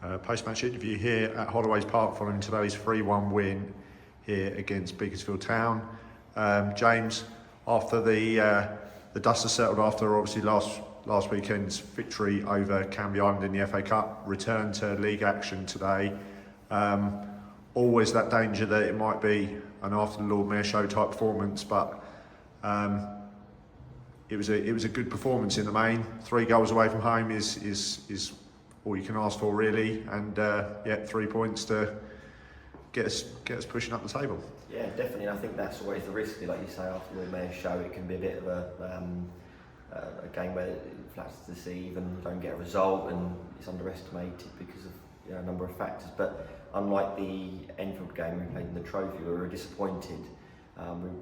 Post-match interview here at Holloway's Park following today's 3-1 win here against Beaconsfield Town. James, after the dust has settled after obviously last weekend's victory over Canby Island in the FA Cup, return to league action today. Always that danger that it might be an after the Lord Mayor show type performance, but it was a good performance in the main. 3 goals away from home is all you can ask for really, and 3 points to get us pushing up the table. Yeah, definitely. And I think that's always the risk. Like you say, after the Lord Mayor's show, it can be a bit of a game where it flatters to deceive and don't get a result, and it's underestimated because of a number of factors. But unlike the Enfield game we played in the trophy, we were disappointed.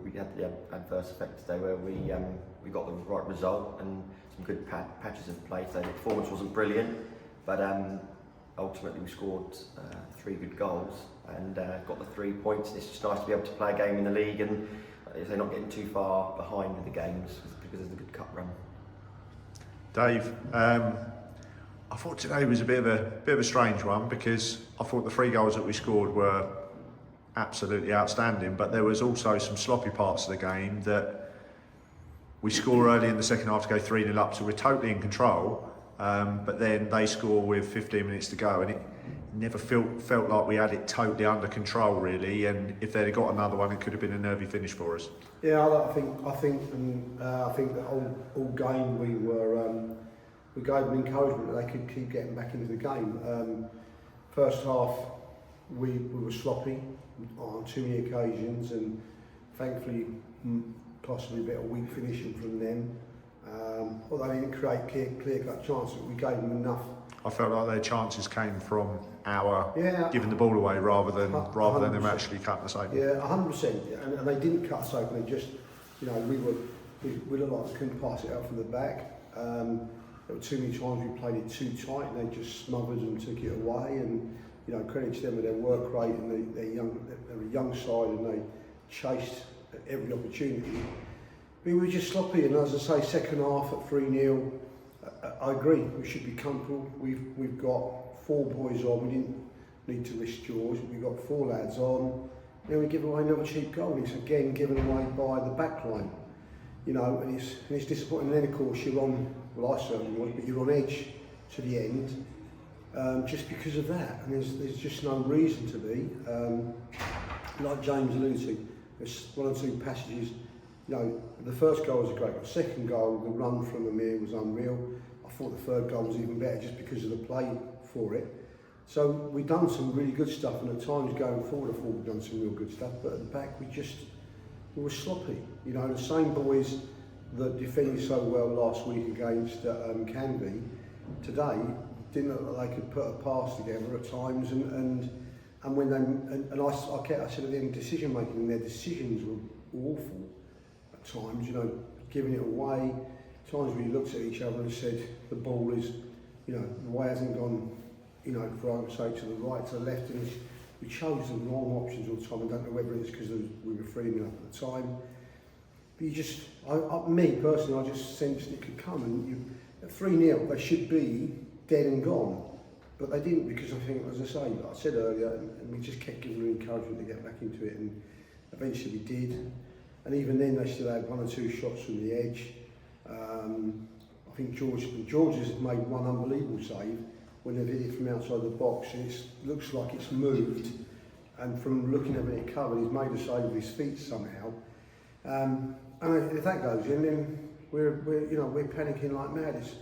We had the adverse effect today where we got the right result and some good patches of play today. The performance wasn't brilliant, but ultimately we scored 3 good goals and got the 3 points. It's just nice to be able to play a game in the league and they're not getting too far behind with the games because of the good cup run. Dave, I thought today was a bit of a strange one because I thought the 3 goals that we scored were absolutely outstanding, but there was also some sloppy parts of the game that we score early in the second half to go 3-0 up, so we're totally in control, but then they score with 15 minutes to go and it never felt like we had it totally under control really, and if they'd have got another one it could have been a nervy finish for us. Yeah, I think that all game we gave them encouragement that they could keep getting back into the game. First half we were sloppy on too many occasions, and thankfully possibly a bit of weak finishing from them. Although they didn't create clear-cut chances, we gave them enough. I felt like their chances came from our giving the ball away rather than them actually cutting us open. Yeah, 100%. And they didn't cut us open. They just, we looked like we couldn't pass it out from the back. There were too many times we played it too tight, and they just smothered and took it away. And credit to them with their work rate, and they're a young side, and they chased every opportunity. We were just sloppy, and as I say, second half at 3-0, I agree, we should be comfortable. We've got 4 boys on, we didn't need to risk George, we got 4 lads on, then we give away another cheap goal, and it's again given away by the back line. And it's disappointing. And then of course you're on, well I certainly was, but you're on edge to the end, just because of that, and there's just no reason to be. Like James alluded to, there's 1 or 2 passages. The first goal was a great goal. Second goal, the run from Amir was unreal. I thought the 3rd goal was even better just because of the play for it. So we've done some really good stuff, and at times going forward, I thought we've done some real good stuff. But at the back, we were sloppy. The same boys that defended so well last week against Canby today didn't look like they could put a pass together at times, and when they I said at the end, decision making, and their decisions were awful at times. Giving it away. Times we looked at each other and said the ball is, the way hasn't gone, for argument's sake, to the right, to the left, and we chose the wrong options all the time. I don't know whether it's because we were 3-0 up at the time. But me personally, I just sensed it could come, and at 3-0 they should be dead and gone, but they didn't, because I think, as I say, like I said earlier, and we just kept giving them encouragement to get back into it, and eventually we did. And even then they still had 1 or 2 shots from the edge. I think George has made one unbelievable save when they've hit it from outside the box, and it looks like it's moved, and from looking at it covered, he's made a save with his feet somehow. And if that goes in, then we're panicking like mad. It's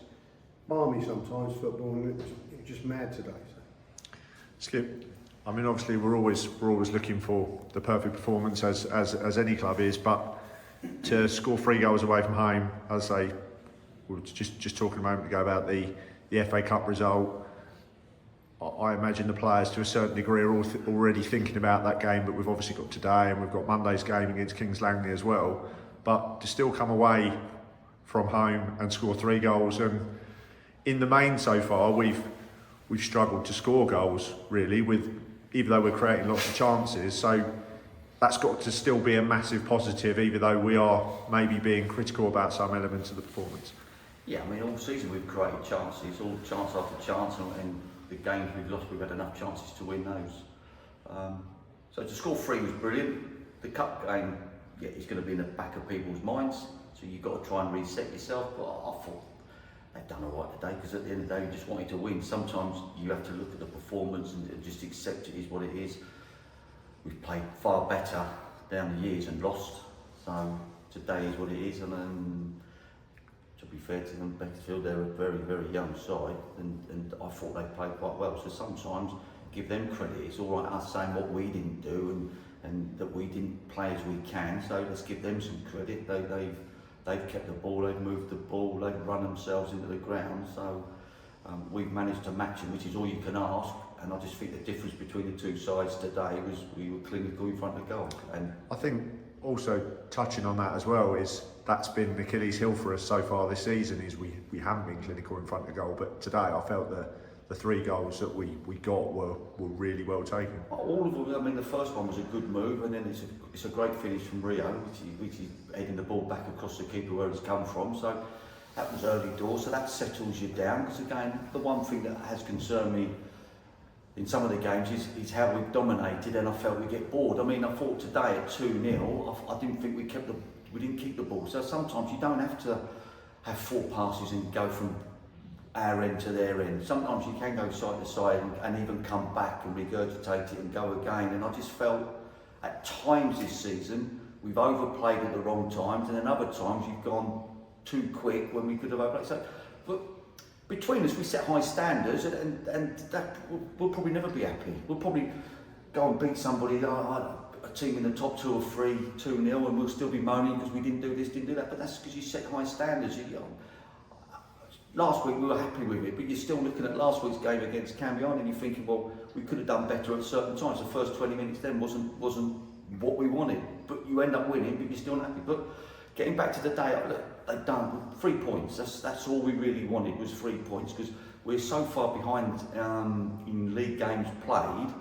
balmy sometimes, football, and it's just mad today. So. Skip, I mean, obviously we're always looking for the perfect performance as any club is, but to score 3 goals away from home, as I say, we were just talking a moment ago about the FA Cup result. I imagine the players to a certain degree are already thinking about that game, but we've obviously got today and we've got Monday's game against Kings Langley as well. But to still come away from home and score 3 goals, and in the main so far we've struggled to score goals really, even though we're creating lots of chances. So that's got to still be a massive positive, even though we are maybe being critical about some elements of the performance. Yeah, I mean, all season we've created chances, all chance after chance, and the games we've lost, we've had enough chances to win those. So to score 3 was brilliant. The cup game, yeah, is going to be in the back of people's minds, so you've got to try and reset yourself. But I thought they've done all right today, because at the end of the day, you just wanted to win. Sometimes you have to look at the performance and just accept it is what it is. We've played far better down the years and lost, so today is what it is. And then, to be fair to them, Beaconsfield, they're a very, very young side, and I thought they played quite well. So sometimes give them credit. It's all right us saying what we didn't do and that we didn't play as we can. So let's give them some credit. They've kept the ball, they've moved the ball, they've run themselves into the ground. So we've managed to match them, which is all you can ask. And I just think the difference between the two sides today was we were clinical in front of goal. And I think also touching on that as well is that's been the Achilles heel for us so far this season, is we haven't been clinical in front of goal. But today I felt the 3 goals that we got were really well taken. all of them. I mean, the first one was a good move, and then it's a great finish from Rio, which is heading the ball back across the keeper where it's come from. So that was early doors, so that settles you down. Because again, the one thing that has concerned me in some of the games is how we've dominated, and I felt we get bored. I mean, I thought today at 2-0, I didn't think we didn't keep the ball. So sometimes you don't have to have 4 passes and go from our end to their end. Sometimes you can go side to side and even come back and regurgitate it and go again. And I just felt at times this season we've overplayed at the wrong times, and then other times you've gone too quick when we could have overplayed. So, but between us, we set high standards, and that we'll probably never be happy. We'll probably go and beat somebody, a team in the top 2 or 3, 2-0, and we'll still be moaning because we didn't do this, didn't do that. But that's because you set high standards. Last week we were happy with it, but you're still looking at last week's game against Cambion and you're thinking, well, we could have done better at certain times. The first 20 minutes then wasn't what we wanted, but you end up winning, but you're still not happy. But getting back to the day, they've done 3 points. That's all we really wanted, was 3 points, because we're so far behind in league games played.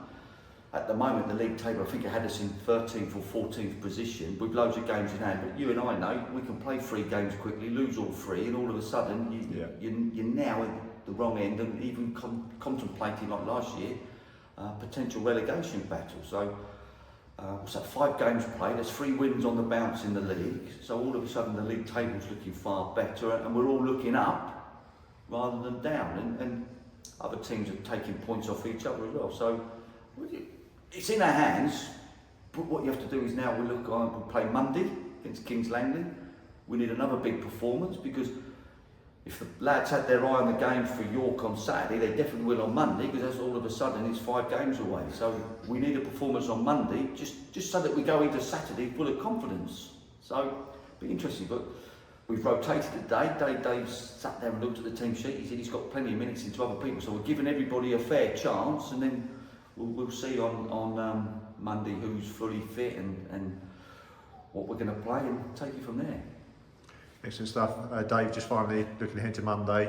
At the moment, the league table, I think it had us in 13th or 14th position with loads of games in hand. But you and I know we can play 3 games quickly, lose all 3, and all of a sudden you're now at the wrong end, and even contemplating, like last year, potential relegation battle. So, what's that? 5 games played. There's 3 wins on the bounce in the league. So all of a sudden the league table's looking far better, and we're all looking up rather than down. And other teams are taking points off each other as well. So it's in our hands, but what you have to do is now we play Monday against Kings Langley. We need another big performance, because if the lads had their eye on the game for York on Saturday, they definitely will on Monday, because that's all of a sudden it's 5 games away. So we need a performance on Monday, just so that we go into Saturday full of confidence. So it'll be interesting, but we've rotated today. Dave sat there and looked at the team sheet. He said he's got plenty of minutes into other people, so we're giving everybody a fair chance, and then we'll see on Monday who's fully fit and what we're going to play, and take it from there. Excellent stuff. Dave, just finally looking ahead to Monday,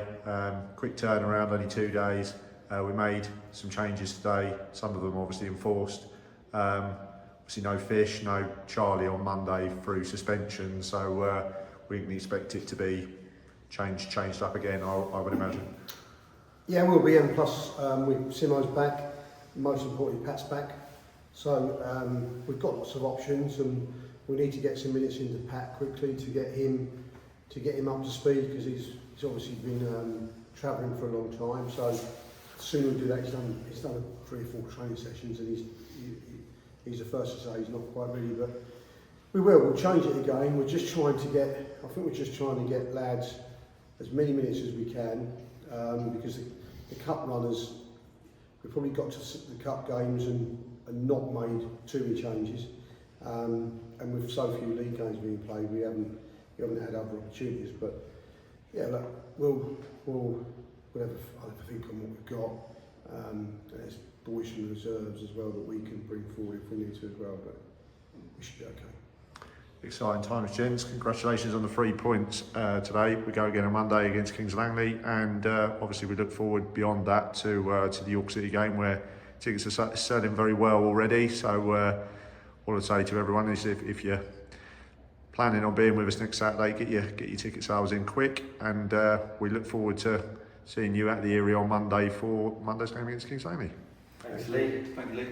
quick turnaround, only 2 days. We made some changes today, some of them obviously enforced. Obviously no Fish, no Charlie on Monday through suspension, so we can expect it to be changed up again, I would imagine. Yeah, we'll be, and plus Simo's back. Most importantly, Pat's back. So we've got lots of options, and we need to get some minutes into Pat quickly to get him up to speed, because he's obviously been travelling for a long time. So the sooner we do that, he's done 3 or 4 training sessions, and he's the first to say he's not quite ready. But we'll change it again. We're just trying to get lads as many minutes as we can, because the cup runners. We've probably got to the cup games and not made too many changes, and with so few league games being played, we haven't had other opportunities. But yeah, look, we'll have a think on what we've got. There's boys from the reserves as well that we can bring forward if we need to as well, but we should be okay. Exciting times, gents. Congratulations on the 3 points today. We go again on Monday against Kings Langley, and obviously we look forward beyond that to the York City game, where tickets are selling very well already. So what I'd say to everyone is, if you're planning on being with us next Saturday, get your ticket sales in quick, and we look forward to seeing you at the Erie on Monday for Monday's game against Kings Amy. Thanks, Lee. Thank you, Lee.